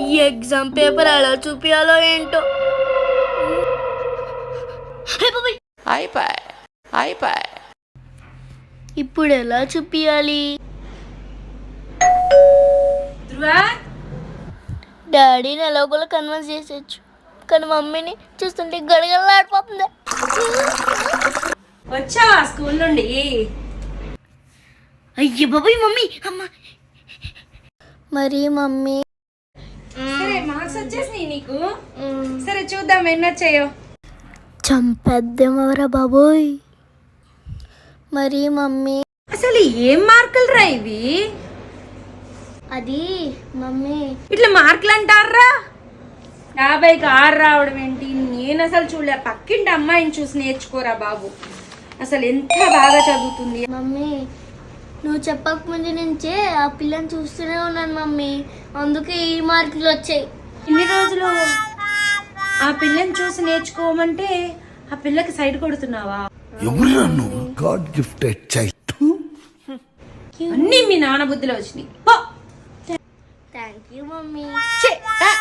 ఈ exam paper ఎలా చూపించాలో ఏంటో. ఇప్పుడు ఎలా చూపించాలి? డాడీని ఎలాగోలా కన్విన్స్ చేసేయచ్చు, కానీ మమ్మీని చూస్తుంటే గడగడలాడిపోతుంది. వచ్చావా స్కూల్ నుండి? అయ్యే బాబాయ్ మమ్మీ అమ్మ. మరి మమ్మీ సరే మార్క్స్ వచ్చేసినాయి నీకు. సరే చూద్దాం ఎన్ని వచ్చాయో. చంపేద్దామవరా బాబోయ్. మరి మమ్మీ అసలు ఏం మార్కులు రా ఇవి? అది మమ్మీ ఇట్లా మార్కులు అంటారా? 50కి 6 రావడం ఏంటి? నేను అసలు చూడలే. పక్కింటి అమ్మాయిని చూసి నేర్చుకోరా బాబు. అసలు ఎంత బాగా చదువుతుంది. మమ్మీ నువ్వు చెప్పకముందు నుంచే ఆ పిల్లని చూస్తూనే ఉన్నాను మమ్మీ, అందుకే ఈ మార్కులు వచ్చాయి. ఇన్ని రోజులు ఆ పిల్లని చూసి నేర్చుకోమంటే ఆ పిల్లకి సైడ్ కొడుతున్నావా? God gifted child. అన్నీ మీ నాన్న బుద్ధిలో వచ్చినాయి. Thank you mummy. ఛే, రా.